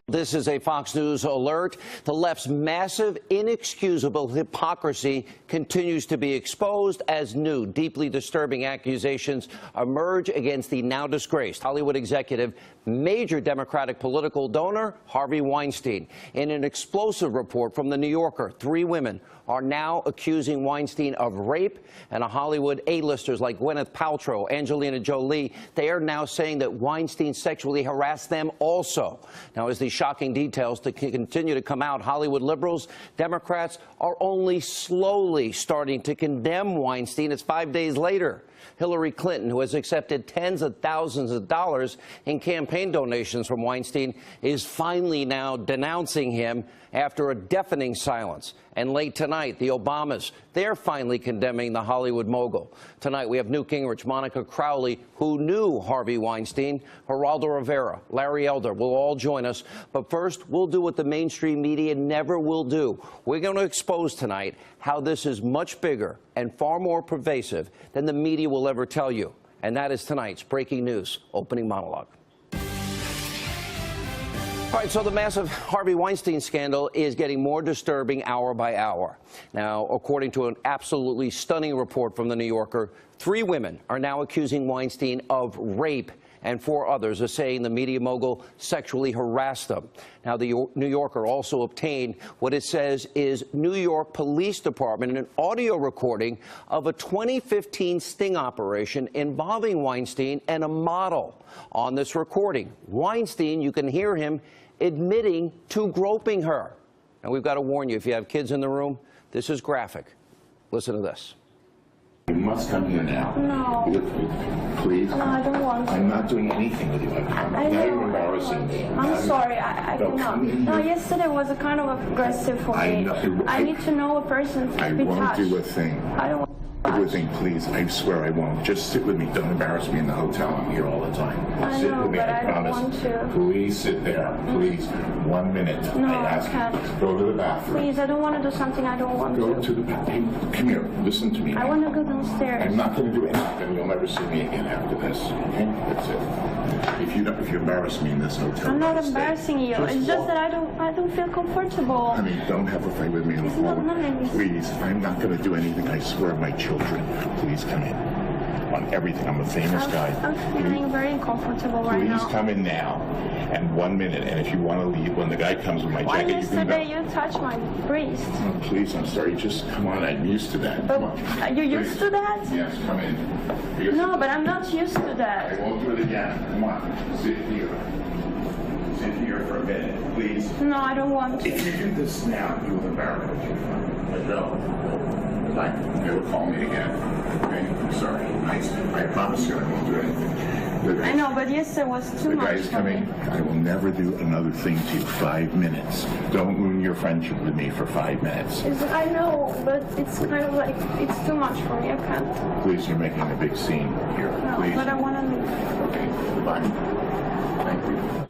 This is a Fox News alert. The left's massive, inexcusable hypocrisy continues to be exposed as new, deeply disturbing accusations emerge against the now disgraced Hollywood executive, major Democratic political donor Harvey Weinstein. In an explosive report from The New Yorker, 3 women are now accusing Weinstein of rape, and Hollywood A-listers like Gwyneth Paltrow, Angelina Jolie, they are now saying that Weinstein sexually harassed them also. Now, as these shocking details continue to come out, Hollywood liberals, Democrats are only slowly starting to condemn Weinstein. It's 5 days later. Hillary Clinton, who has accepted tens of thousands of dollars in campaign donations from Weinstein, is finally now denouncing him after a deafening silence. And late tonight, the Obamas, they're finally condemning the Hollywood mogul. Tonight, we have Newt Gingrich, Monica Crowley, who knew Harvey Weinstein, Geraldo Rivera, Larry Elder will all join us. But first, we'll do what the mainstream media never will do. We're going to expose tonight how this is much bigger and far more pervasive than the media will ever tell you. And that is tonight's breaking news opening monologue. All right, so the massive Harvey Weinstein scandal is getting more disturbing hour by hour. Now, according to an absolutely stunning report from The New Yorker, 3 women are now accusing Weinstein of rape, and 4 others are saying the media mogul sexually harassed them. Now, the New Yorker also obtained what it says is New York Police Department, an audio recording of a 2015 sting operation involving Weinstein and a model. On this recording, Weinstein, you can hear him admitting to groping her. And we've got to warn you, if you have kids in the room, this is graphic. Listen to this. You must come here now. No. Please. No, I don't want to. I'm not doing anything with you. Now you're embarrassing me. I'm sorry. I cannot. No, yesterday was a kind of aggressive for me. I need to know a person to be touched. I won't do a thing. I don't want Everything, please. I swear I won't. Just sit with me. Don't embarrass me in the hotel. I'm here all the time. I Sit know, with me. but I I don't promise. want to. Please sit there. Please. 1 minute. No, I ask I can't. you. Go to the bathroom. Please, I don't want to do something I don't want Go to. to the bathroom. Come here. Listen to me. I want to go downstairs. I'm not going to do anything. You'll never see me again after this. Okay? That's it. If you embarrass me in this hotel, I'm not embarrassing you. It's just that I don't feel comfortable. I mean, don't have a fight with me in the It's not hall. nice. Please, I'm not going to do anything. I swear, my children. Please come in. On everything. I'm a famous guy. I'm feeling very uncomfortable right now. Please come in now. And 1 minute. And if you want to leave, when the guy comes with my Why jacket, you can go. yesterday you touched my breast? Oh, please, I'm sorry. Just come on. I'm used to that. But Come on. you're used Please. to that? Yes, come in. No, but I'm not used to I that. won't do it again. Come on. Sit here. Sit here for a minute, please. No, I don't want to. If you do this now, you will embarrass me. I know. Like, they will call me again. Okay? I'm sorry. I promise you I won't do anything. I know, but yesterday was too The much guy's for coming. me. I will never do another thing to you. 5 minutes. Don't ruin your friendship with me for 5 minutes. I know, but it's kind of like, it's too much for me. I can't. Please, you're making a big scene here. No, Please. but I want to leave. Okay, goodbye. Thank you.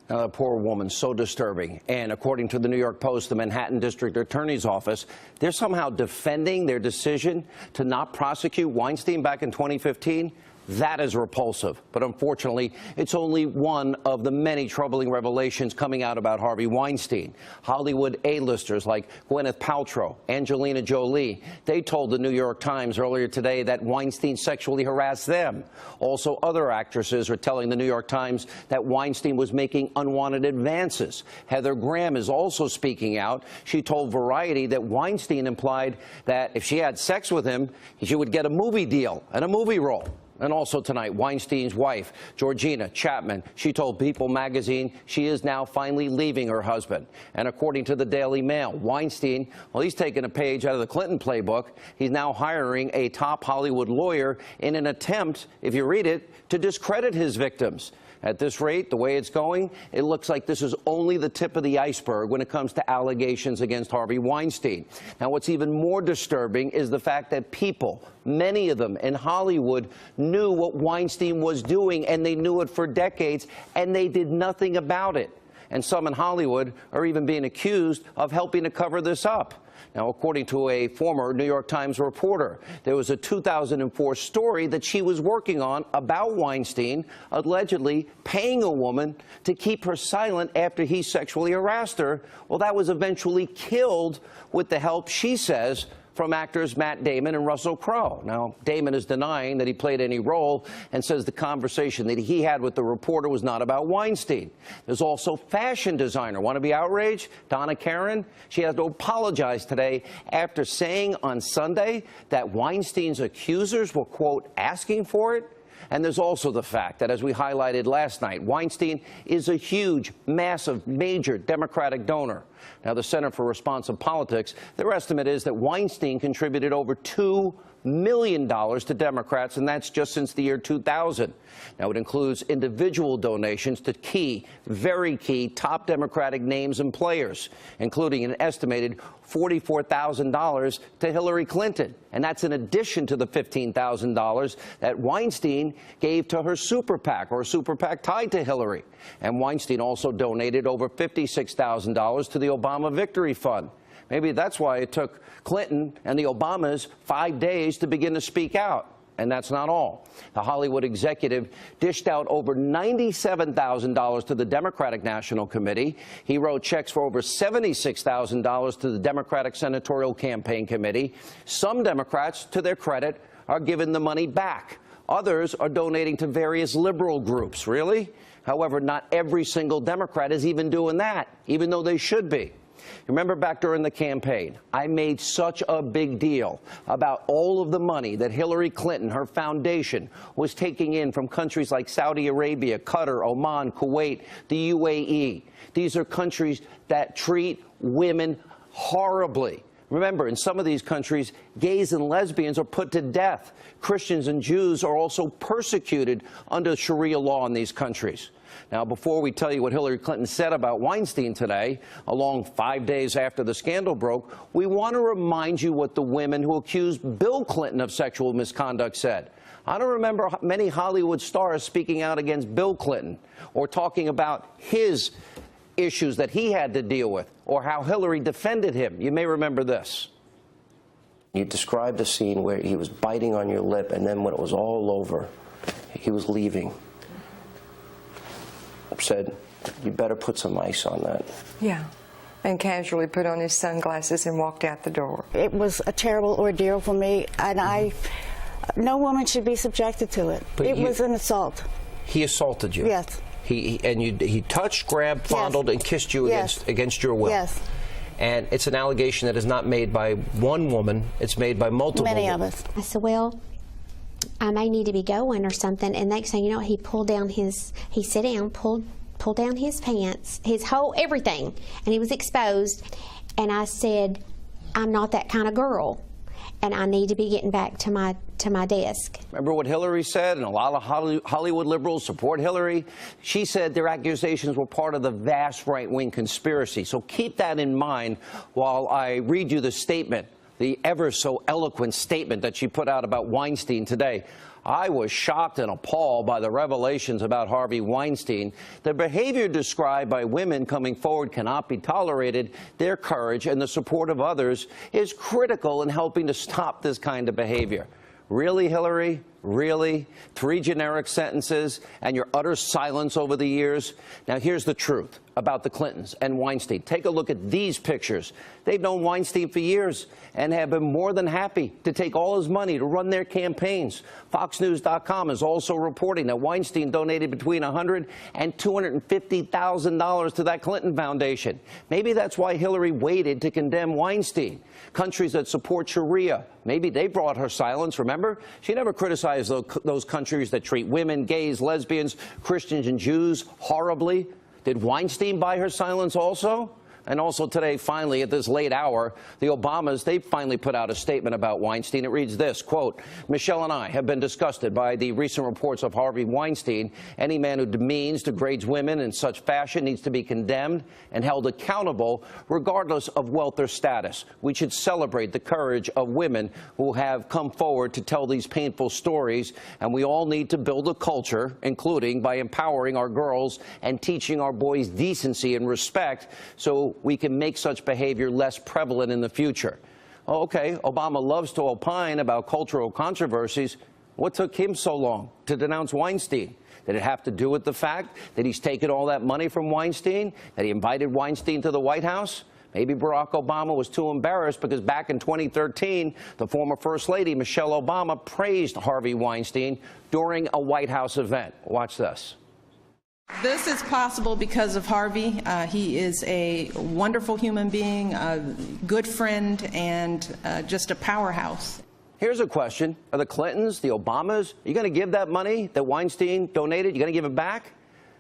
Now, that poor woman, so disturbing. And according to the New York Post, the Manhattan District Attorney's Office, they're somehow defending their decision to not prosecute Weinstein back in 2015. That is repulsive. But unfortunately, it's only one of the many troubling revelations coming out about Harvey Weinstein. Hollywood A-listers like Gwyneth Paltrow, Angelina Jolie, they told the New York Times earlier today that Weinstein sexually harassed them. Also, other actresses are telling the New York Times that Weinstein was making unwanted advances. Heather Graham is also speaking out. She told Variety that Weinstein implied that if she had sex with him, she would get a movie deal and a movie role. And also tonight, Weinstein's wife, Georgina Chapman, she told People magazine she is now finally leaving her husband. And according to the Daily Mail, Weinstein, well, he's taken a page out of the Clinton playbook. He's now hiring a top Hollywood lawyer in an attempt, if you read it, to discredit his victims. At this rate, the way it's going, it looks like this is only the tip of the iceberg when it comes to allegations against Harvey Weinstein. Now, what's even more disturbing is the fact that people, many of them in Hollywood, knew what Weinstein was doing, and they knew it for decades, and they did nothing about it. and some in Hollywood are even being accused of helping to cover this up. Now, according to a former New York Times reporter, there was a 2004 story that she was working on about Weinstein allegedly paying a woman to keep her silent after he sexually harassed her. Well, that was eventually killed with the help, she says, from actors Matt Damon and Russell Crowe. Now, Damon is denying that he played any role and says the conversation that he had with the reporter was not about Weinstein. There's also fashion designer. Want to be outraged? Donna Karan. She has to apologize today after saying on Sunday that Weinstein's accusers were, quote, asking for it. And there's also the fact that, as we highlighted last night, Weinstein is a huge, massive, major Democratic donor. Now, the Center for Responsive Politics, their estimate is that Weinstein contributed over $2 million to Democrats, and that's just since the year 2000. Now, it includes individual donations to key, very key, top Democratic names and players, including an estimated $44,000 to Hillary Clinton. And that's in addition to the $15,000 that Weinstein gave to her super PAC, or a super PAC tied to Hillary. And Weinstein also donated over $56,000 to the Obama Victory Fund. Maybe that's why it took Clinton and the Obamas 5 days to begin to speak out. And that's not all. The Hollywood executive dished out over $97,000 to the Democratic National Committee. He wrote checks for over $76,000 to the Democratic Senatorial Campaign Committee. Some Democrats, to their credit, are giving the money back. Others are donating to various liberal groups. Really? However, not every single Democrat is even doing that, even though they should be. Remember back during the campaign, I made such a big deal about all of the money that Hillary Clinton, her foundation, was taking in from countries like Saudi Arabia, Qatar, Oman, Kuwait, the UAE. These are countries that treat women horribly. Remember, in some of these countries, gays and lesbians are put to death. Christians and Jews are also persecuted under Sharia law in these countries. Now, before we tell you what Hillary Clinton said about Weinstein today, along 5 days after the scandal broke, we want to remind you what the women who accused Bill Clinton of sexual misconduct said. I don't remember many Hollywood stars speaking out against Bill Clinton or talking about his issues that he had to deal with or how Hillary defended him. You may remember this. You described a scene where he was biting on your lip, and then when it was all over, he was leaving. Said, you better put some ice on that. Yeah, and casually put on his sunglasses and walked out the door. It was a terrible ordeal for me, and no woman should be subjected to it. But it was an assault. He assaulted you? Yes. He touched, grabbed, fondled, and kissed you against your will? Yes. And it's an allegation that is not made by one woman, it's made by multiple Many women. of us. I said, well, I may need to be going or something. And next thing you know, he pulled down he sat down, pulled down his pants, his whole everything, and he was exposed. And I said, I'm not that kind of girl, and I need to be getting back to my desk. Remember what Hillary said, and a lot of Hollywood liberals support Hillary. She said their accusations were part of the vast right-wing conspiracy. So keep that in mind while I read you the statement, the ever so eloquent statement that she put out about Weinstein today. I was shocked and appalled by the revelations about Harvey Weinstein. The behavior described by women coming forward cannot be tolerated. Their courage and the support of others is critical in helping to stop this kind of behavior. Really, Hillary? Really? 3 generic sentences and your utter silence over the years? Now, here's the truth about the Clintons and Weinstein. Take a look at these pictures. They've known Weinstein for years and have been more than happy to take all his money to run their campaigns. FoxNews.com is also reporting that Weinstein donated between $100,000 and $250,000 to that Clinton Foundation. Maybe that's why Hillary waited to condemn Weinstein. Countries that support Sharia, maybe they brought her silence, remember? She never criticized those countries that treat women, gays, lesbians, Christians, and Jews horribly. Did Weinstein buy her silence also? And also today, finally, at this late hour, the Obamas, they finally put out a statement about Weinstein. It reads this, quote, Michelle and I have been disgusted by the recent reports of Harvey Weinstein. Any man who demeans, degrades women in such fashion needs to be condemned and held accountable regardless of wealth or status. We should celebrate the courage of women who have come forward to tell these painful stories, and we all need to build a culture, including by empowering our girls and teaching our boys decency and respect so we can make such behavior less prevalent in the future. Okay, Obama loves to opine about cultural controversies. What took him so long to denounce Weinstein? Did it have to do with the fact that he's taken all that money from Weinstein, that he invited Weinstein to the White House? Maybe Barack Obama was too embarrassed because back in 2013, the former First Lady, Michelle Obama, praised Harvey Weinstein during a White House event. Watch this. This is possible because of Harvey. He is a wonderful human being, a good friend, and just a powerhouse. Here's a question. Are the Clintons, the Obamas, are you going to give that money that Weinstein donated? You going to give it back?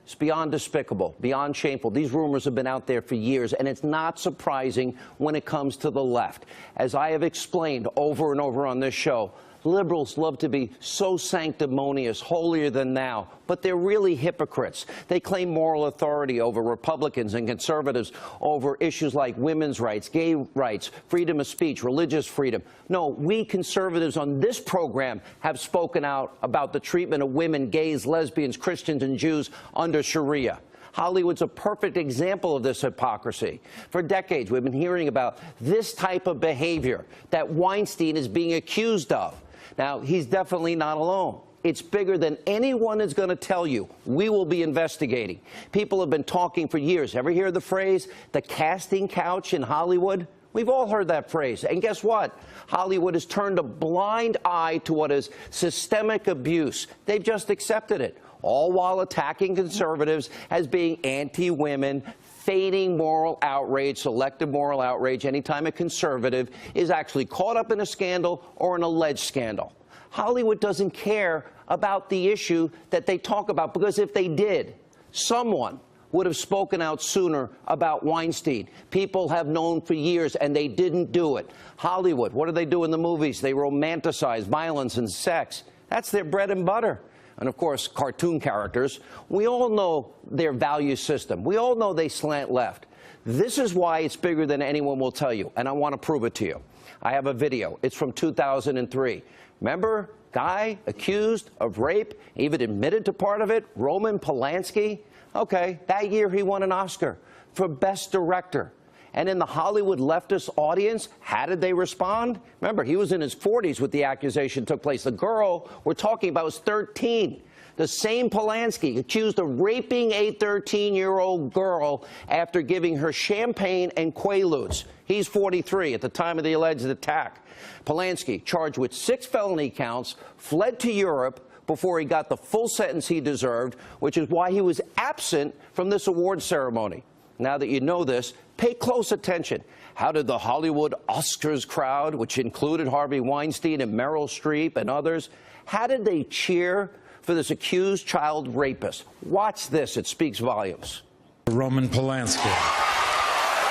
It's beyond despicable, beyond shameful. These rumors have been out there for years, and it's not surprising when it comes to the left. As I have explained over and over on this show, liberals love to be so sanctimonious, holier than thou, but they're really hypocrites. They claim moral authority over Republicans and conservatives over issues like women's rights, gay rights, freedom of speech, religious freedom. No, we conservatives on this program have spoken out about the treatment of women, gays, lesbians, Christians, and Jews under Sharia. Hollywood's a perfect example of this hypocrisy. For decades, we've been hearing about this type of behavior that Weinstein is being accused of. Now, he's definitely not alone. It's bigger than anyone is going to tell you. We will be investigating. People have been talking for years. Ever hear the phrase, the casting couch in Hollywood? We've all heard that phrase. And guess what? Hollywood has turned a blind eye to what is systemic abuse. They've just accepted it, all while attacking conservatives as being anti-women, feigning moral outrage, selective moral outrage, anytime a conservative is actually caught up in a scandal or an alleged scandal. Hollywood doesn't care about the issue that they talk about, because if they did, someone would have spoken out sooner about Weinstein. People have known for years, and they didn't do it. Hollywood, what do they do in the movies? They romanticize violence and sex. That's their bread and butter. And, of course, cartoon characters. We all know their value system. We all know they slant left. This is why it's bigger than anyone will tell you, and I want to prove it to you. I have a video. It's from 2003. Remember, guy accused of rape, even admitted to part of it, Roman Polanski? Okay, that year he won an Oscar for Best Director. And in the Hollywood leftist audience, how did they respond? Remember, he was in his 40s when the accusation took place. The girl we're talking about was 13. The same Polanski accused of raping a 13-year-old girl after giving her champagne and Quaaludes. He's 43 at the time of the alleged attack. Polanski, charged with 6 felony counts, fled to Europe before he got the full sentence he deserved, which is why he was absent from this award ceremony. Now that you know this, pay close attention. How did the Hollywood Oscars crowd, which included Harvey Weinstein and Meryl Streep and others, how did they cheer for this accused child rapist? Watch this. It speaks volumes. Roman Polanski,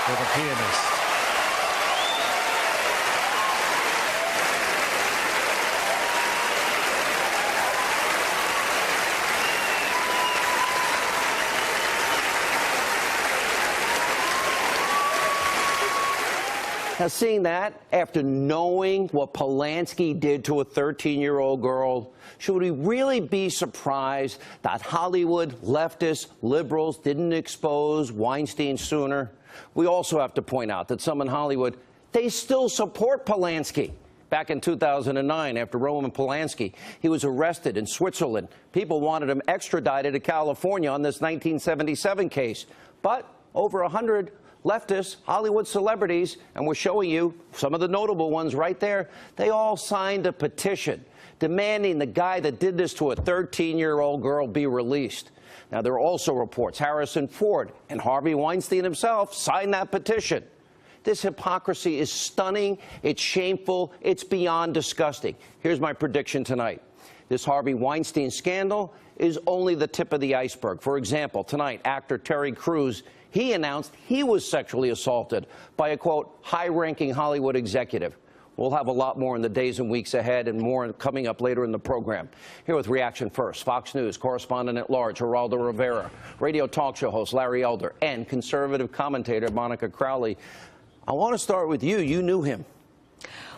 for the pianist. Now, seeing that, after knowing what Polanski did to a 13-year-old girl, should we really be surprised that Hollywood leftists, liberals didn't expose Weinstein sooner? We also have to point out that some in Hollywood, they still support Polanski. Back in 2009, after Roman Polanski, he was arrested in Switzerland. People wanted him extradited to California on this 1977 case. But over 100 leftists, Hollywood celebrities, and we're showing you some of the notable ones right there, they all signed a petition demanding the guy that did this to a 13-year-old girl be released. Now, there are also reports Harrison Ford and Harvey Weinstein himself signed that petition. This hypocrisy is stunning, it's shameful, it's beyond disgusting. Here's my prediction tonight. This Harvey Weinstein scandal is only the tip of the iceberg. For example, tonight, actor Terry Crews, he announced he was sexually assaulted by a, quote, high-ranking Hollywood executive. We'll have a lot more in the days and weeks ahead, and more coming up later in the program. Here with Reaction First, Fox News correspondent-at-large Geraldo Rivera, radio talk show host Larry Elder, and conservative commentator Monica Crowley. I want to start with you. You knew him.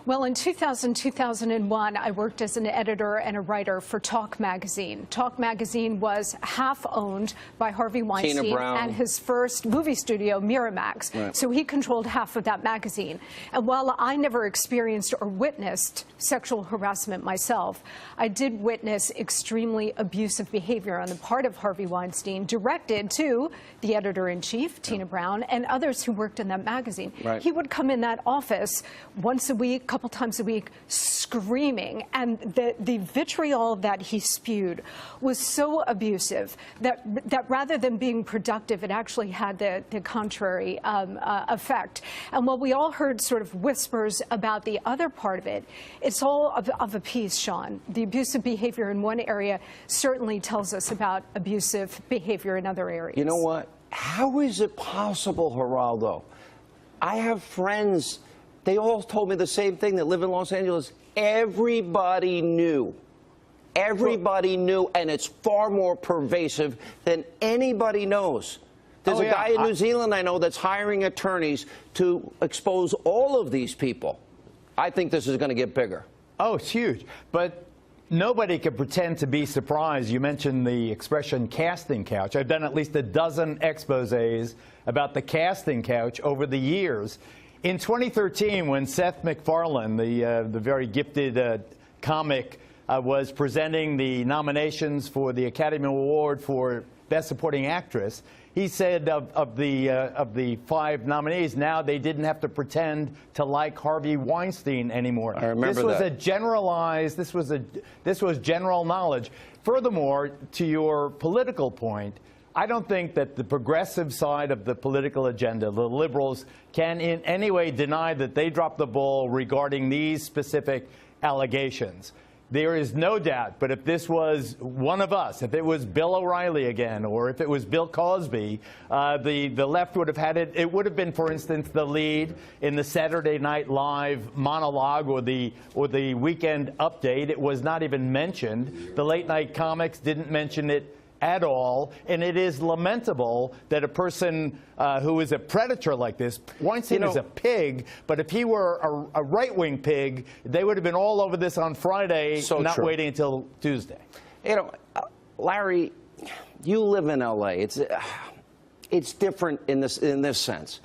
Well, in 2001, I worked as an editor and a writer for Talk Magazine. Talk Magazine was half owned by Harvey Weinstein and his first movie studio, Miramax. Right. So he controlled half of that magazine. And while I never experienced or witnessed sexual harassment myself, I did witness extremely abusive behavior on the part of Harvey Weinstein directed to the editor-in-chief, Tina Brown, and others who worked in that magazine. Right. He would come in that office once a week, couple times a week, screaming, and the vitriol that he spewed was so abusive that rather than being productive, it actually had the contrary effect. And while we all heard sort of whispers about the other part of it, it's all of a piece, Sean. The abusive behavior in one area certainly tells us about abusive behavior in other areas. You know what? How is it possible, Geraldo? I have friends. They all told me the same thing that live in Los Angeles. Everybody knew. Everybody knew, and it's far more pervasive than anybody knows. There's a guy in New Zealand I know that's hiring attorneys to expose all of these people. I think this is going to get bigger. Oh, it's huge. But nobody could pretend to be surprised. You mentioned the expression casting couch. I've done at least a dozen exposés about the casting couch over the years. In 2013, when Seth MacFarlane, the very gifted comic, was presenting the nominations for the Academy Award for Best Supporting Actress, he said of the 5 nominees, now they didn't have to pretend to like Harvey Weinstein anymore. I remember this was that. a generalized. This was general knowledge. Furthermore, to your political point, I don't think that the progressive side of the political agenda, the liberals, can in any way deny that they dropped the ball regarding these specific allegations. There is no doubt, but if this was one of us, if it was Bill O'Reilly again, or if it was Bill Cosby, the left would have had it. It would have been, for instance, the lead in the Saturday Night Live monologue or the Weekend Update. It was not even mentioned. The late night comics didn't mention it at all, and it is lamentable that a person who is a predator like this, Weinstein is a pig, but if he were a right-wing pig, they would have been all over this on Friday, not waiting until Tuesday. You know, Larry, you live in L.A. It's different in this sense.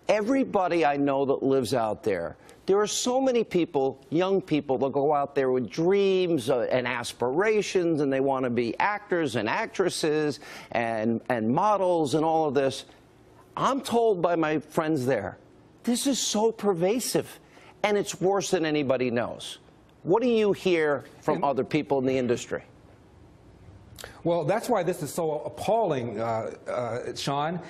Everybody I know that lives out there, there are so many people, young people, that go out there with dreams and aspirations, and they want to be actors and actresses and models and all of this. I'm told by my friends there, this is so pervasive, and it's worse than anybody knows. What do you hear from other people in the industry? Well, that's why this is so appalling, Sean.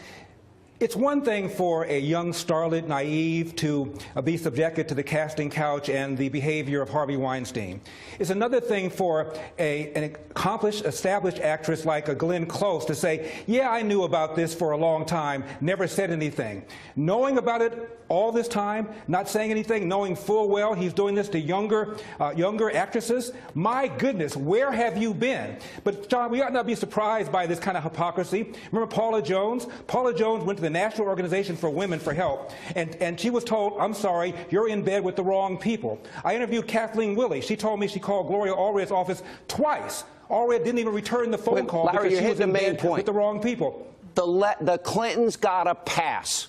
It's one thing for a young starlet, naive, to be subjected to the casting couch and the behavior of Harvey Weinstein. It's another thing for an accomplished, established actress like a Glenn Close to say, yeah, I knew about this for a long time, never said anything. Knowing about it all this time, not saying anything, knowing full well he's doing this to younger actresses, my goodness, where have you been? But, John, we ought not be surprised by this kind of hypocrisy. Remember Paula Jones? Paula Jones went to the National Organization for Women for help, and she was told, I'm sorry, you're in bed with the wrong people. I interviewed Kathleen Willey. She told me she called Gloria Allred's office twice. Allred didn't even return the phone call Larry, because she was in bed point. with the wrong people. The Clintons got a pass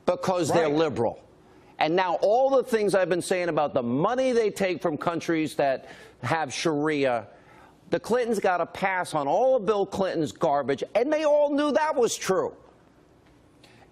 because they're liberal. And now all the things I've been saying about the money they take from countries that have Sharia, the Clintons got a pass on all of Bill Clinton's garbage, and they all knew that was true.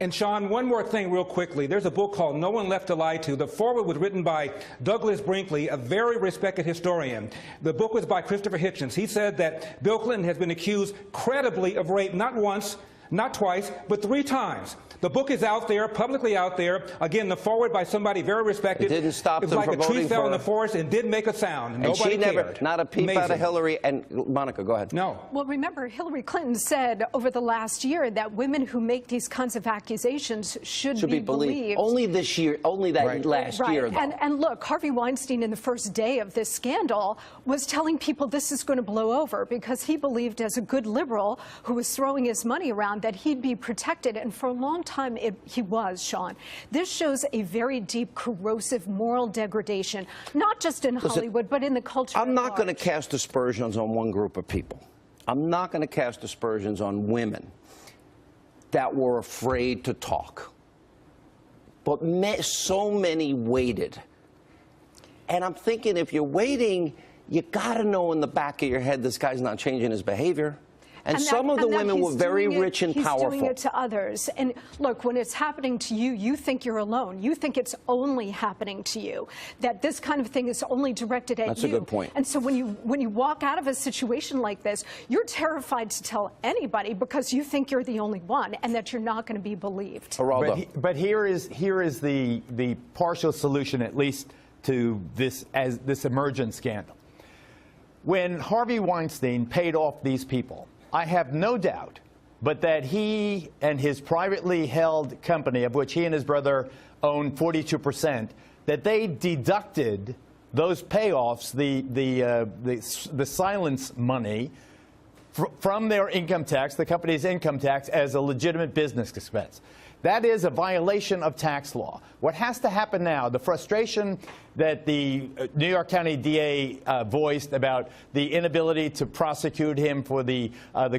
And, Sean, one more thing real quickly. There's a book called No One Left to Lie To. The foreword was written by Douglas Brinkley, a very respected historian. The book was by Christopher Hitchens. He said that Bill Clinton has been accused credibly of rape not once, not twice, but 3 times. The book is out there, publicly out there. Again, the forward by somebody very respected. It didn't stop them from voting. It was like a tree fell in the for forest and didn't make a sound. And nobody she never, cared. not a peep Amazing. out of Hillary. And Monica, go ahead. No. Well, remember, Hillary Clinton said over the last year that women who make these kinds of accusations should be believed. Only this year, only that last year, though. And look, Harvey Weinstein, in the first day of this scandal, was telling people this is going to blow over because he believed, as a good liberal who was throwing his money around, that he'd be protected. And for a long time, he was, Sean. This shows a very deep, corrosive moral degradation, not just in Hollywood, but in the culture. I'm not going to cast aspersions on one group of people. I'm not going to cast aspersions on women that were afraid to talk. But so many waited. And I'm thinking, if you're waiting, you got to know in the back of your head this guy's not changing his behavior. And some of the women were very rich and powerful. He's doing it to others. And look, when it's happening to you, you think you're alone. You think it's only happening to you, that this kind of thing is only directed at you. That's a good point. And so when you walk out of a situation like this, you're terrified to tell anybody because you think you're the only one and that you're not going to be believed. But here is the partial solution, at least, to this emergent scandal. When Harvey Weinstein paid off these people, I have no doubt but that he and his privately held company, of which he and his brother own 42%, that they deducted those payoffs, the silence money, from their income tax, the company's income tax, as a legitimate business expense. That is a violation of tax law. What has to happen now, the frustration that the New York County DA voiced about the inability to prosecute him for the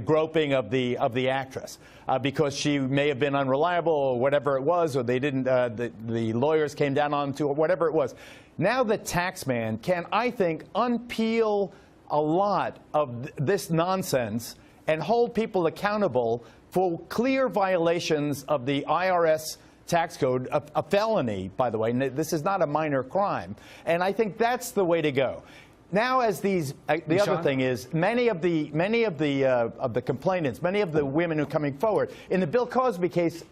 groping of the actress because she may have been unreliable or whatever it was, or they didn't, the lawyers came down on to, or whatever it was. Now the tax man can, I think, unpeel a lot of this nonsense and hold people accountable for clear violations of the IRS tax code, a felony, by the way. This is not a minor crime. And I think that's the way to go. Now, as the other thing is, many of the complainants, many of the women who are coming forward, in the Bill Cosby case,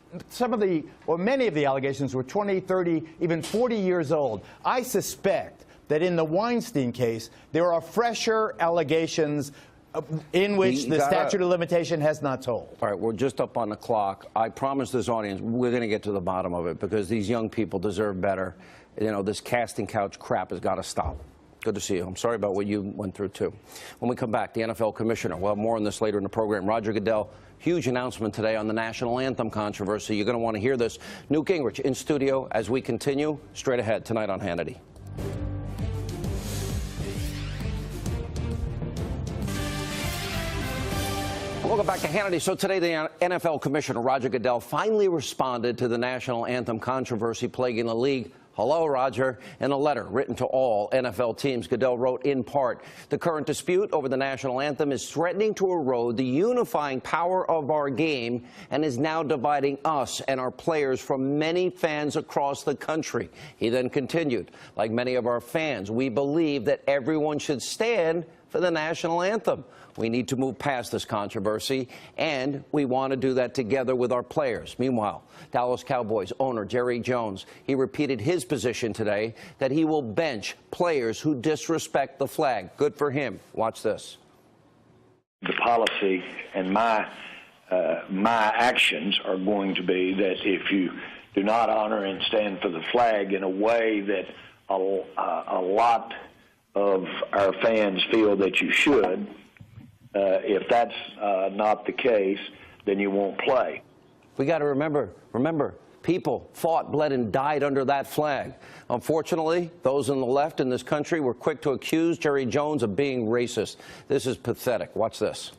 many of the allegations were 20, 30, even 40 years old. I suspect that in the Weinstein case, there are fresher allegations in which the statute of limitation has not told. All right, we're just up on the clock. I promised this audience we're going to get to the bottom of it because these young people deserve better. You know, this casting couch crap has got to stop. Good to see you. I'm sorry about what you went through, too. When we come back, the NFL commissioner. We'll have more on this later in the program. Roger Goodell, huge announcement today on the national anthem controversy. You're going to want to hear this. Newt Gingrich in studio as we continue straight ahead tonight on Hannity. Welcome back to Hannity. So today, the NFL Commissioner, Roger Goodell, finally responded to the national anthem controversy plaguing the league. Hello, Roger. In a letter written to all NFL teams, Goodell wrote in part, the current dispute over the national anthem is threatening to erode the unifying power of our game and is now dividing us and our players from many fans across the country. He then continued, like many of our fans, we believe that everyone should stand for the national anthem. We need to move past this controversy, and we want to do that together with our players. Meanwhile, Dallas Cowboys owner Jerry Jones, he repeated his position today that he will bench players who disrespect the flag. Good for him. Watch this. The policy and my actions are going to be that if you do not honor and stand for the flag in a way that a lot of our fans feel that you should, if that's not the case, then you won't play. We got to remember, people fought, bled, and died under that flag. Unfortunately, those on the left in this country were quick to accuse Jerry Jones of being racist. This is pathetic. Watch this.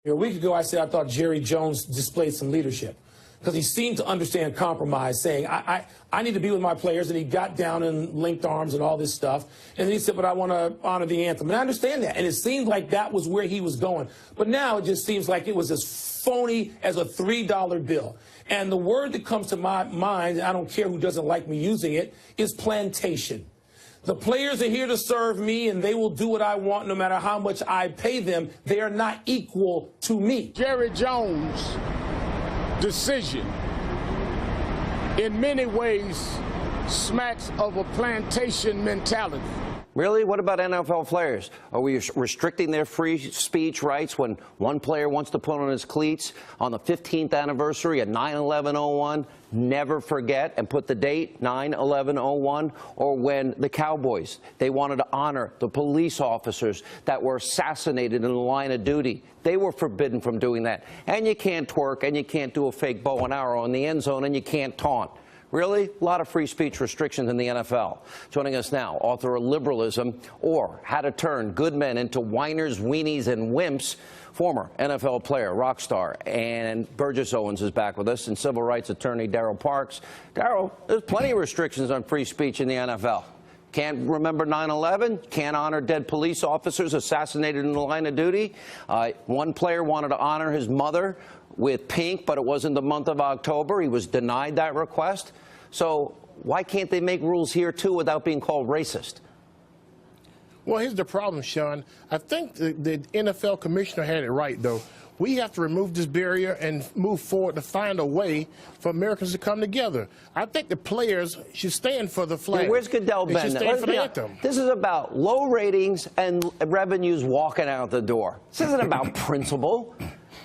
A week ago, I said I thought Jerry Jones displayed some leadership because he seemed to understand compromise, saying, I need to be with my players, and he got down and linked arms and all this stuff. And then he said, but I want to honor the anthem. And I understand that, and it seemed like that was where he was going. But now it just seems like it was as phony as a $3 bill. And the word that comes to my mind, I don't care who doesn't like me using it, is plantation. The players are here to serve me, and they will do what I want no matter how much I pay them. They are not equal to me. Jerry Jones' decision in many ways smacks of a plantation mentality. Really? What about NFL players? Are we restricting their free speech rights when one player wants to put on his cleats on the 15th anniversary of 9/11/01? Never forget and put the date 9/11/01. Or when the Cowboys, they wanted to honor the police officers that were assassinated in the line of duty. They were forbidden from doing that. And you can't twerk, and you can't do a fake bow and arrow in the end zone, and you can't taunt. Really? A lot of free speech restrictions in the NFL. Joining us now, author of Liberalism or How to Turn Good Men into Whiners, Weenies, and Wimps, former NFL player, rock star, and Burgess Owens is back with us, and civil rights attorney Darryl Parks. Darryl, there's plenty of restrictions on free speech in the NFL. Can't remember 9/11, can't honor dead police officers assassinated in the line of duty. One player wanted to honor his mother with pink, but it wasn't the month of October. He was denied that request. So why can't they make rules here, too, without being called racist? Well, here's the problem, Sean. I think the NFL commissioner had it right, though. We have to remove this barrier and move forward to find a way for Americans to come together. I think the players should stand for the flag. Yeah, where's Goodell They been? should stand for the anthem. This is about low ratings and revenues walking out the door. This isn't about principle.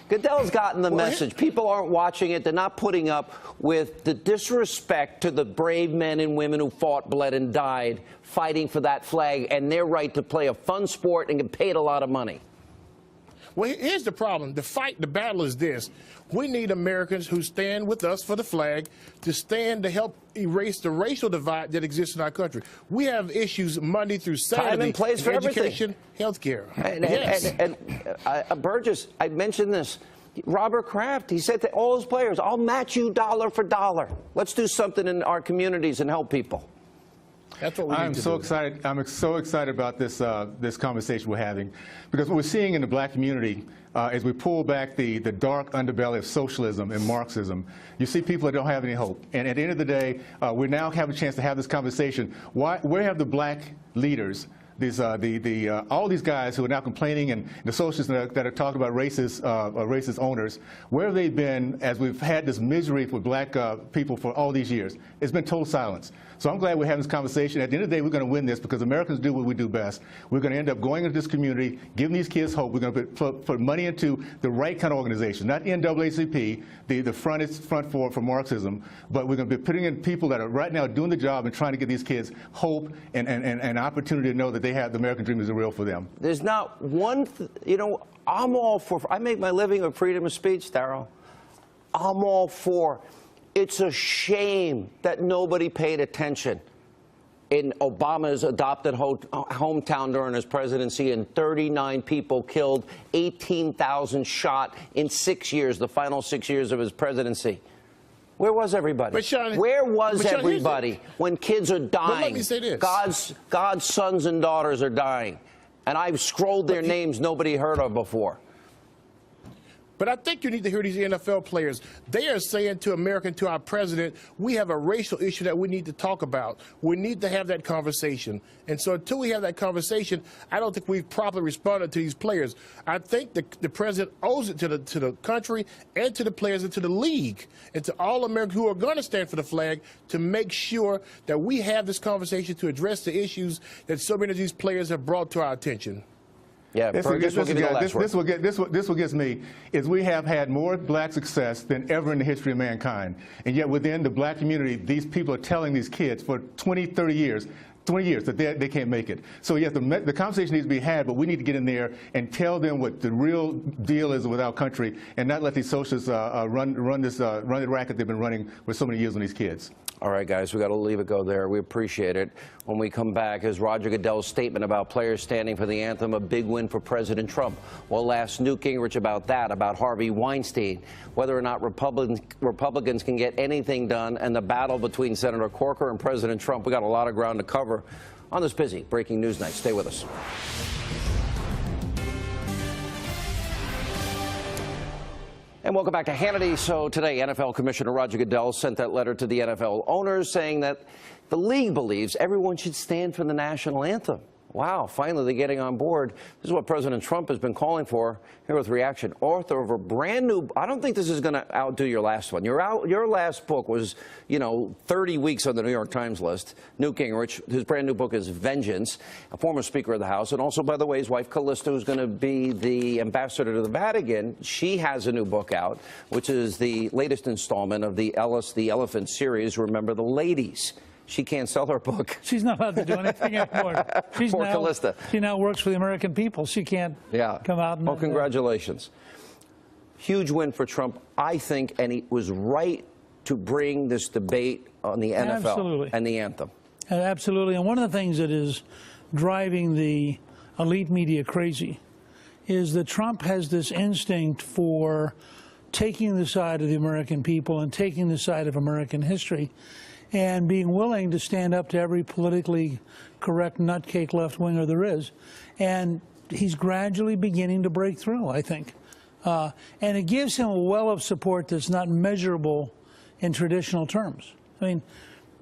Goodell's gotten the message. People aren't watching it. They're not putting up with the disrespect to the brave men and women who fought, bled, and died fighting for that flag and their right to play a fun sport and get paid a lot of money. Well, here's the problem. The battle is this. We need Americans who stand with us for the flag to stand to help erase the racial divide that exists in our country. We have issues Monday through Saturday. Time and place for education, health care. And Burgess, I mentioned this. Robert Kraft, he said to all his players, I'll match you dollar for dollar. Let's do something in our communities and help people. That's what we need to so do. excited. I'm so excited about this this conversation we're having, because what we're seeing in the black community as we pull back the dark underbelly of socialism and Marxism, you see people that don't have any hope. And at the end of the day, we now have a chance to have this conversation. Where have the black leaders, all these guys who are now complaining, and the socialists that are talking about racist owners, where have they been as we've had this misery for black people for all these years? It's been total silence. So I'm glad we're having this conversation. At the end of the day, we're going to win this because Americans do what we do best. We're going to end up going into this community, giving these kids hope. We're going to put money into the right kind of organization, not NAACP, the front for Marxism, but we're going to be putting in people that are right now doing the job and trying to give these kids hope and an opportunity to know that they have the American dream is real for them. There's not one, I'm all for, I make my living with freedom of speech, Darryl. I'm all for. It's a shame that nobody paid attention in Obama's adopted hometown during his presidency, and 39 people killed, 18,000 shot in 6 years, the final 6 years of his presidency. Where was everybody? Where was everybody when kids are dying? But let me say this. God's sons and daughters are dying. And I've scrolled their names nobody heard of before. But I think you need to hear these NFL players. They are saying to America, to our president, we have a racial issue that we need to talk about. We need to have that conversation. And so until we have that conversation, I don't think we've properly responded to these players. I think the president owes it to the country and to the players and to the league and to all Americans who are going to stand for the flag to make sure that we have this conversation to address the issues that so many of these players have brought to our attention. Yeah, this what gets me is we have had more black success than ever in the history of mankind. And yet within the black community, these people are telling these kids for 20, 30 years, 20 years that they can't make it. So yes, the conversation needs to be had, but we need to get in there and tell them what the real deal is with our country and not let these socialists run the racket they've been running for so many years on these kids. All right, guys, we got to leave it go there. We appreciate it. When we come back, is Roger Goodell's statement about players standing for the anthem a big win for President Trump? We'll ask Newt Gingrich about that, about Harvey Weinstein, whether or not Republicans can get anything done, and the battle between Senator Corker and President Trump. We got a lot of ground to cover on this busy breaking news night. Stay with us. And welcome back to Hannity. So today, NFL Commissioner Roger Goodell sent that letter to the NFL owners saying that The league believes everyone should stand for the national anthem. Wow, finally they're getting on board. This is what President Trump has been calling for. Here with reaction. Author of a brand new, I don't think this is going to outdo your last one. Your last book was, 30 weeks on the New York Times list. Newt Gingrich, his brand new book is Vengeance, a former Speaker of the House. And also, by the way, his wife Callista, who's going to be the ambassador to the Vatican. She has a new book out, which is the latest installment of the Ellis the Elephant series, Remember the Ladies. She can't sell her book. She's not allowed to do anything anymore. Poor Callista. She now works for the American people. She can't come out and... Well, congratulations. Huge win for Trump, I think, and he was right to bring this debate on the NFL and the anthem. Absolutely. And one of the things that is driving the elite media crazy is that Trump has this instinct for taking the side of the American people and taking the side of American history, and being willing to stand up to every politically correct nutcake left-winger there is. And he's gradually beginning to break through, I think. And it gives him a well of support that's not measurable in traditional terms. I mean,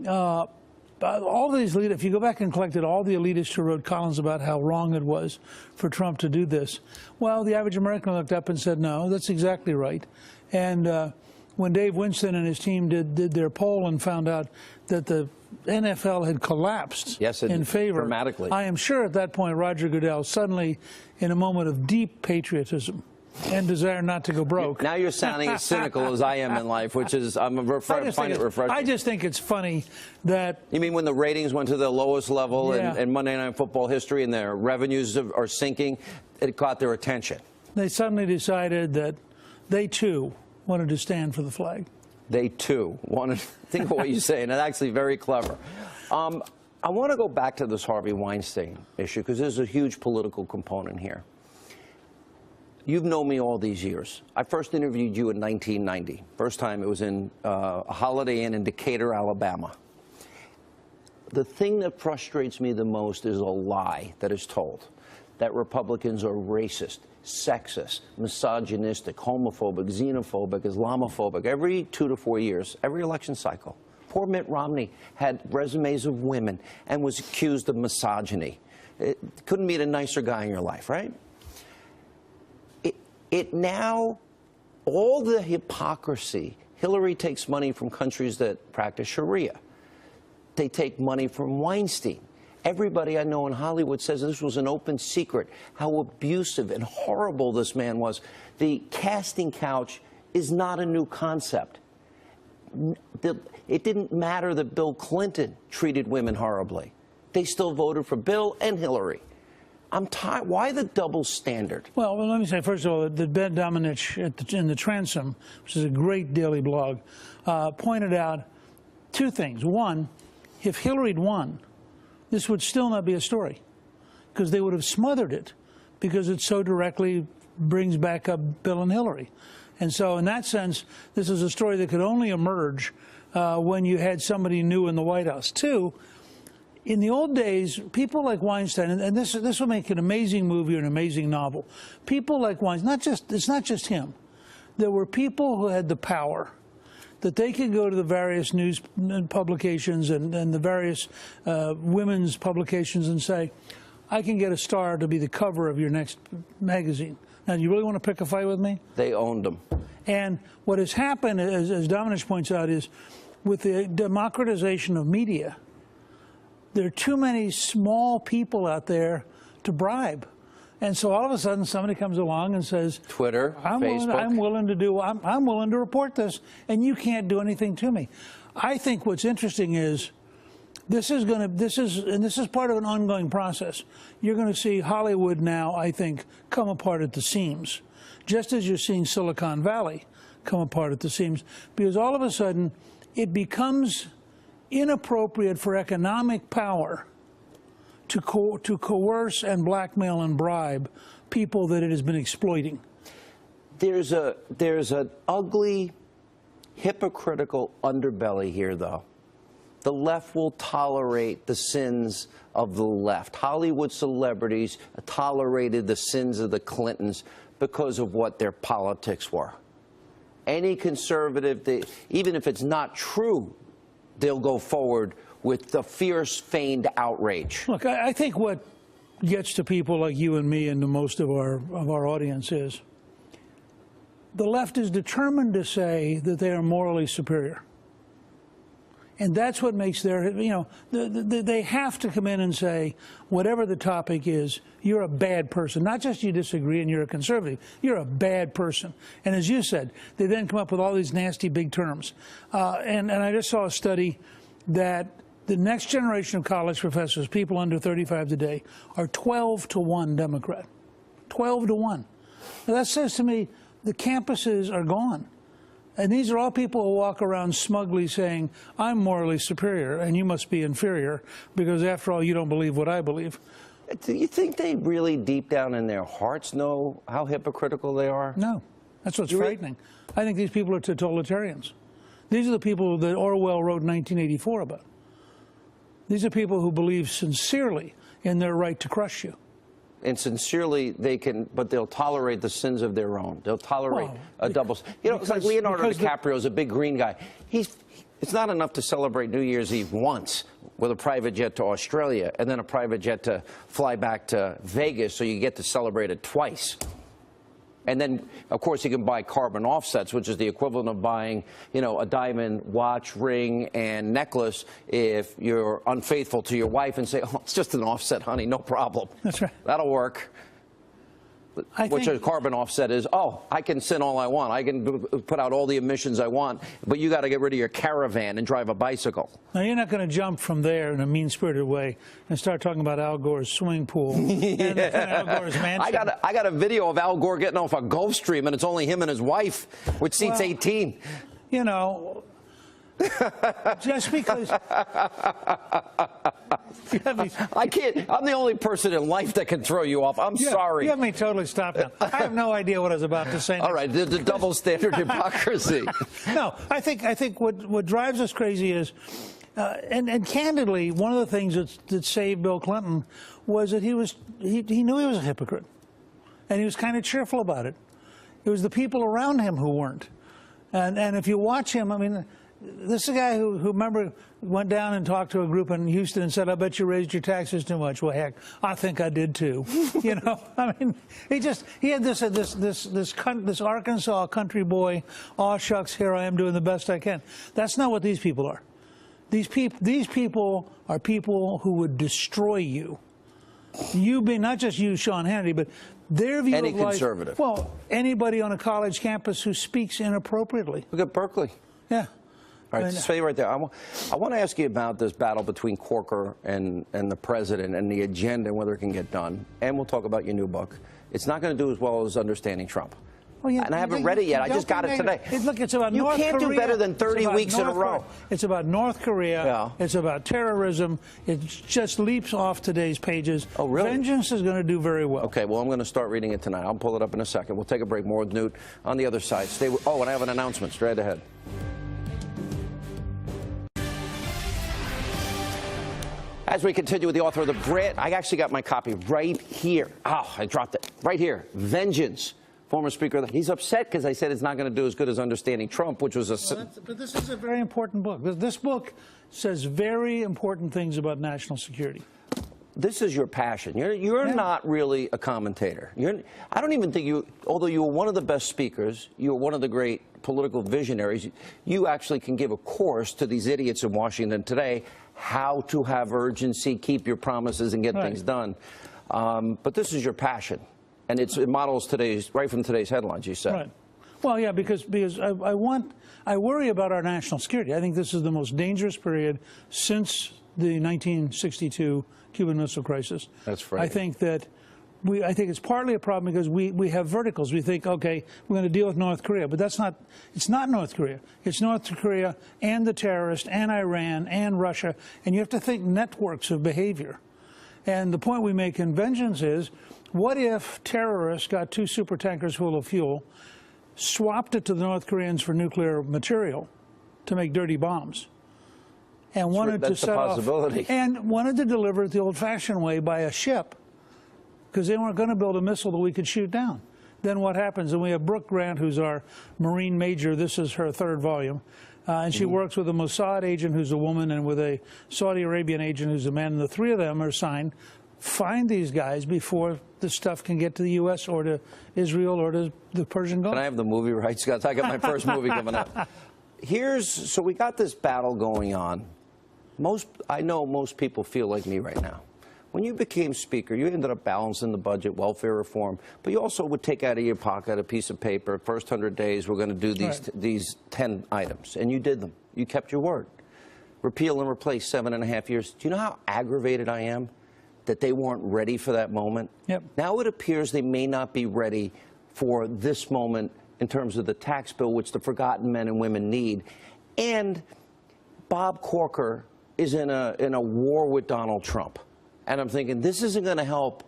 all these leaders, if you go back and collected all the elitists who wrote columns about how wrong it was for Trump to do this, well, the average American looked up and said, no, that's exactly right. And when Dave Winston and his team did their poll and found out that the NFL had collapsed in favor, dramatically. I am sure at that point Roger Goodell suddenly, in a moment of deep patriotism and desire not to go broke. Now you're sounding as cynical as I am in life, which is, find it refreshing. I just think it's funny that... You mean when the ratings went to the lowest level in Monday Night Football history and their revenues are sinking, it caught their attention. They suddenly decided that they, too, wanted to stand for the flag. They, too, wanted to think of what you say, and it's actually very clever. I want to go back to this Harvey Weinstein issue, because there's a huge political component here. You've known me all these years. I first interviewed you in 1990. First time it was in a Holiday Inn in Decatur, Alabama. The thing that frustrates me the most is a lie that is told, that Republicans are racist, sexist, misogynistic, homophobic, xenophobic, Islamophobic every 2 to 4 years, every election cycle. Poor Mitt Romney had resumes of women and was accused of misogyny. Couldn't meet a nicer guy in your life, right? It now, all the hypocrisy, Hillary takes money from countries that practice Sharia. They take money from Weinstein. Everybody I know in Hollywood says this was an open secret, how abusive and horrible this man was. The casting couch is not a new concept. It didn't matter that Bill Clinton treated women horribly. They still voted for Bill and Hillary. I'm tired. Why the double standard? Well, let me say, first of all, that Ben Domenech in the Transom, which is a great daily blog, pointed out two things. One, if Hillary had won, this would still not be a story, because they would have smothered it, because it so directly brings back up Bill and Hillary. And so in that sense, this is a story that could only emerge when you had somebody new in the White House. Two, in the old days, people like Weinstein, and this will make an amazing movie or an amazing novel. People like Weinstein, it's not just him. There were people who had the power that they could go to the various news publications and the various women's publications and say, I can get a star to be the cover of your next magazine. Now, do you really want to pick a fight with me? They owned them. And what has happened, as Domenech points out, is with the democratization of media, there are too many small people out there to bribe. And so all of a sudden somebody comes along and says, Twitter, Facebook. I'm willing to report this, and you can't do anything to me. I think what's interesting is this is part of an ongoing process. You're going to see Hollywood now, I think, come apart at the seams, just as you're seeing Silicon Valley come apart at the seams, because all of a sudden it becomes inappropriate for economic power to coerce and blackmail and bribe people that it has been exploiting. There's an ugly, hypocritical underbelly here, though. The left will tolerate the sins of the left. Hollywood celebrities tolerated the sins of the Clintons because of what their politics were. Any conservative, even if it's not true, they'll go forward with the fierce, feigned outrage. Look, I think what gets to people like you and me and to most of our audience is the left is determined to say that they are morally superior. And that's what makes their, they have to come in and say, whatever the topic is, you're a bad person. Not just you disagree and you're a conservative, you're a bad person. And as you said, they then come up with all these nasty big terms. And I just saw a study that the next generation of college professors, people under 35 today, are 12-to-1 Democrat. 12-to-1. Now that says to me the campuses are gone. And these are all people who walk around smugly saying, I'm morally superior and you must be inferior because, after all, you don't believe what I believe. Do you think they really, deep down in their hearts, know how hypocritical they are? No. That's what's frightening. I think these people are totalitarians. These are the people that Orwell wrote in 1984 about. These are people who believe sincerely in their right to crush you. And sincerely, they can, but they'll tolerate the sins of their own. They'll tolerate a double. It's like Leonardo DiCaprio's a big green guy. It's not enough to celebrate New Year's Eve once with a private jet to Australia and then a private jet to fly back to Vegas, so you get to celebrate it twice. And then, of course, you can buy carbon offsets, which is the equivalent of buying, a diamond watch, ring, and necklace if you're unfaithful to your wife and say, oh, it's just an offset, honey, no problem. That's right. That'll work. Which a carbon offset is, oh, I can sin all I want. I can put out all the emissions I want, but you got to get rid of your caravan and drive a bicycle. Now, you're not going to jump from there in a mean-spirited way and start talking about Al Gore's swimming pool and Al Gore's mansion. I got a video of Al Gore getting off a Gulfstream, and it's only him and his wife, which seats 18. Just because I can't. I'm the only person in life that can throw you off. I'm sorry. You have me totally stopped now. I have no idea what I was about to say. All right, the double standard hypocrisy. No, I think what drives us crazy is, and candidly, one of the things that saved Bill Clinton was that he knew he was a hypocrite, and he was kind of cheerful about it. It was the people around him who weren't, and if you watch him, I mean. This is a guy who remember, went down and talked to a group in Houston and said, I bet you raised your taxes too much. Well, heck, I think I did too. I mean, he had this Arkansas country boy, aw shucks, here I am doing the best I can. That's not what these people are. These people are people who would destroy you. You being, not just you, Sean Hannity, but their view of life. Any conservative. Well, anybody on a college campus who speaks inappropriately. Look at Berkeley. Yeah. All right, stay right there. I want to ask you about this battle between Corker and the president and the agenda and whether it can get done. And we'll talk about your new book. It's not going to do as well as Understanding Trump. Well, and I haven't read it yet. I just got it today. Look, it's about North Korea. You can't do better than 30 weeks in a row. It's about North Korea. Yeah. It's about terrorism. It just leaps off today's pages. Oh, really? Vengeance is going to do very well. Okay, well, I'm going to start reading it tonight. I'll pull it up in a second. We'll take a break. More with Newt on the other side. And I have an announcement straight ahead. As we continue with the author of the Brit, I actually got my copy right here. Oh, I dropped it. Right here. Vengeance. Former Speaker. He's upset because I said it's not going to do as good as Understanding Trump, which was a... But this is a very important book. This book says very important things about national security. This is your passion. You're not really a commentator. I don't even think you, although you were one of the best speakers, you were one of the great political visionaries, you actually can give a course to these idiots in Washington today how to have urgency, keep your promises, and get things done. But this is your passion, and it models right from today's headlines, you said. Right. Well, yeah, because I worry about our national security. I think this is the most dangerous period since the 1962 Cuban Missile Crisis. That's right. I think it's partly a problem because we have verticals. We think, okay, we're going to deal with North Korea, but it's not North Korea. It's North Korea and the terrorists and Iran and Russia, and you have to think networks of behavior. And the point we make in Vengeance is, what if terrorists got 2 supertankers full of fuel, swapped it to the North Koreans for nuclear material to make dirty bombs, and wanted to set off, and wanted to deliver it the old-fashioned way by a ship, because they weren't going to build a missile that we could shoot down. Then what happens? And we have Brooke Grant, who's our Marine major. This is her 3rd volume. And she works with a Mossad agent who's a woman and with a Saudi Arabian agent who's a man. And the three of them are assigned, find these guys before the stuff can get to the U.S. or to Israel or to the Persian Gulf. Can I have the movie rights, guys? I got my first movie coming up. So we got this battle going on. I know most people feel like me right now. When you became Speaker, you ended up balancing the budget, welfare reform, but you also would take out of your pocket a piece of paper. First 100 days, we're going to do these 10 items, and you did them. You kept your word. Repeal and replace 7.5 years. Do you know how aggravated I am that they weren't ready for that moment? Yep. Now it appears they may not be ready for this moment in terms of the tax bill, which the forgotten men and women need. And Bob Corker is in a war with Donald Trump. And I'm thinking, this isn't going to help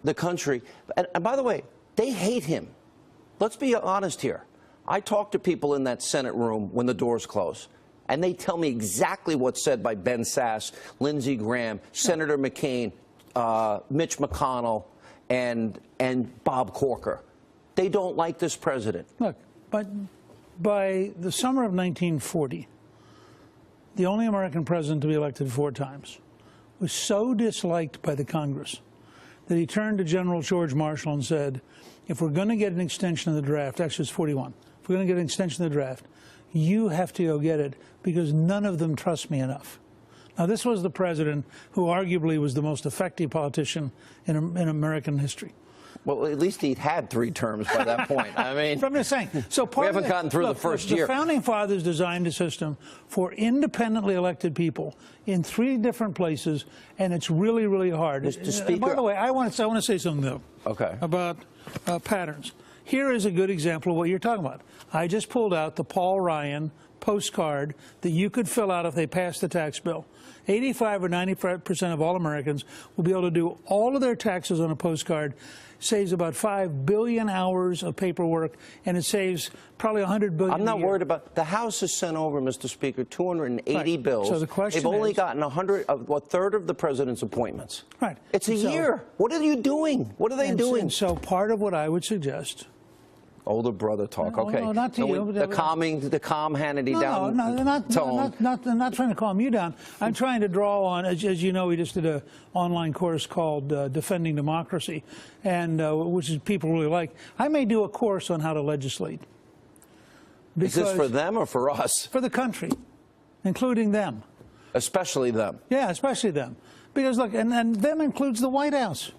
the country. And by the way, they hate him. Let's be honest here. I talk to people in that Senate room when the doors close, and they tell me exactly what's said by Ben Sasse, Lindsey Graham, Senator McCain, Mitch McConnell, and Bob Corker. They don't like this president. Look, but by the summer of 1940, the only American president to be elected 4 times was so disliked by the Congress that he turned to General George Marshall and said, if we're going to get an extension of the draft, actually it's 41, if we're going to get an extension of the draft, you have to go get it because none of them trust me enough. Now, this was the president who arguably was the most effective politician in American history. Well, at least he'd had 3 terms by that point. I mean, I'm just saying. So we haven't gotten through the first year. The founding fathers designed a system for independently elected people in 3 different places, and it's really, really hard. Mr. Speaker, by the way, I want to say something though. Okay. About patterns. Here is a good example of what you're talking about. I just pulled out the Paul Ryan postcard that you could fill out if they passed the tax bill. 85 or 95% of all Americans will be able to do all of their taxes on a postcard. Saves about 5 billion hours of paperwork, and it saves probably 100 billion. I'm not worried about the House has sent over, Mr. Speaker, 280 bills. So the question they've only gotten a third of the president's appointments. Right. It's a year. What are you doing? What are they doing? And so part of what I would suggest. Older brother talk. Okay. No, not to you. The calm Hannity down. No, not trying to calm you down. I'm trying to draw on, as you know, we just did an online course called Defending Democracy, and which is people really like. I may do a course on how to legislate. Is this for them or for us? For the country, including them. Especially them. Yeah, especially them. Because look, and them includes the White House.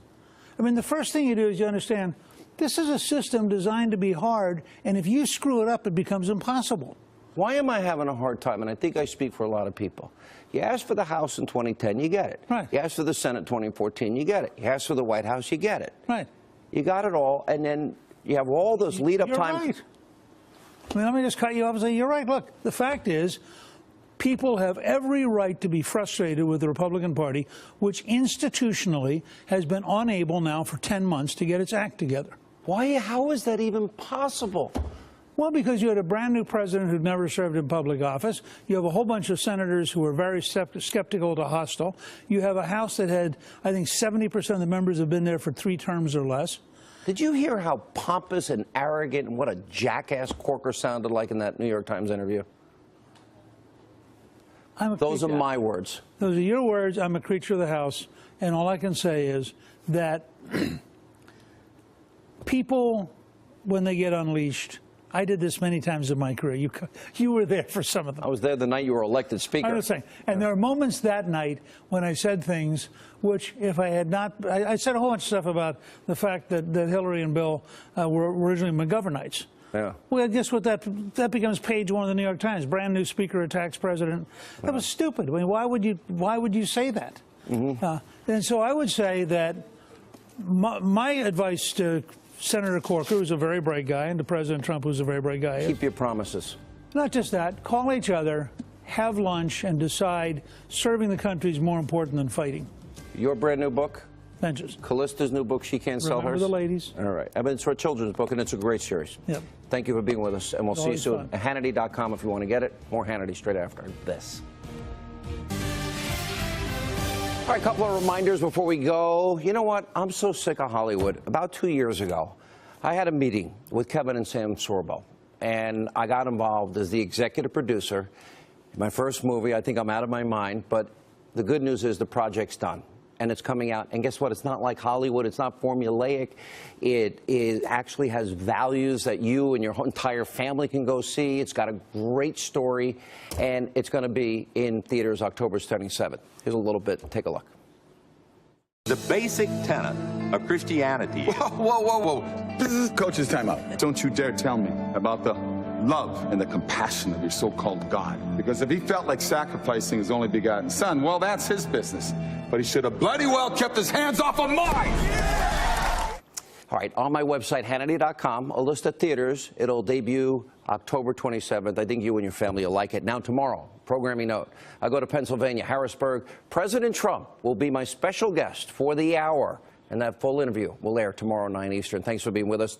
I mean, the first thing you do is you understand this is a system designed to be hard, and if you screw it up, it becomes impossible. Why am I having a hard time? And I think I speak for a lot of people. You asked for the House in 2010, you get it. Right. You asked for the Senate 2014, you get it. You asked for the White House, you get it. Right. You got it all, and then you have all those lead-up time. Right. I mean, let me just cut you off and say, you're right. Look, the fact is, people have every right to be frustrated with the Republican Party, which institutionally has been unable now for 10 months to get its act together. Why? How is that even possible? Well, because you had a brand new president who'd never served in public office. You have a whole bunch of senators who are very skeptical to hostile. You have a House that had, I think, 70% of the members have been there for 3 terms or less. Did you hear how pompous and arrogant and what a jackass Corker sounded like in that New York Times interview? Those are my words. Those are your words. I'm a creature of the House. And all I can say is that people, when they get unleashed, I did this many times in my career. You were there for some of them. I was there the night you were elected Speaker. I was saying, and there are moments that night when I said things which, if I had not, I said a whole bunch of stuff about the fact that Hillary and Bill were originally McGovernites. Yeah. Well, guess what? That becomes page 1 of the New York Times. Brand new Speaker attacks president. That was stupid. I mean, why would you say that? Mm-hmm. And so I would say that my advice to Senator Corker, who's a very bright guy, and to President Trump, who's a very bright guy, keep your promises. Not just that. Call each other, have lunch, and decide serving the country is more important than fighting. Your brand new book? Ventures. Callista's new book, She Can't Sell Hers? Remember the Ladies. All right. I mean, it's a children's book, and it's a great series. Yep. Thank you for being with us, and we'll see you soon. Fun. Hannity.com if you want to get it. More Hannity straight after this. All right, a couple of reminders before we go. You know what? I'm so sick of Hollywood. About 2 years ago, I had a meeting with Kevin and Sam Sorbo. and I got involved as the executive producer. My first movie, I think I'm out of my mind, but the good news is the project's done. And it's coming out, and guess what? It's not like Hollywood. It's not formulaic. It actually has values that you and your whole entire family can go see. It's got a great story, and it's going to be in theaters October 27th. Here's a little bit. Take a look. The basic tenet of Christianity. Whoa. This is Coach's timeout. Don't you dare tell me about the love and the compassion of your so-called God. Because if he felt like sacrificing his only begotten son, well, that's his business. But he should have bloody well kept his hands off of mine! All right, on my website, Hannity.com, a list of theaters. It'll debut October 27th. I think you and your family will like it. Now, tomorrow, programming note. I go to Pennsylvania, Harrisburg. President Trump will be my special guest for the hour. And that full interview will air tomorrow, 9 Eastern. Thanks for being with us.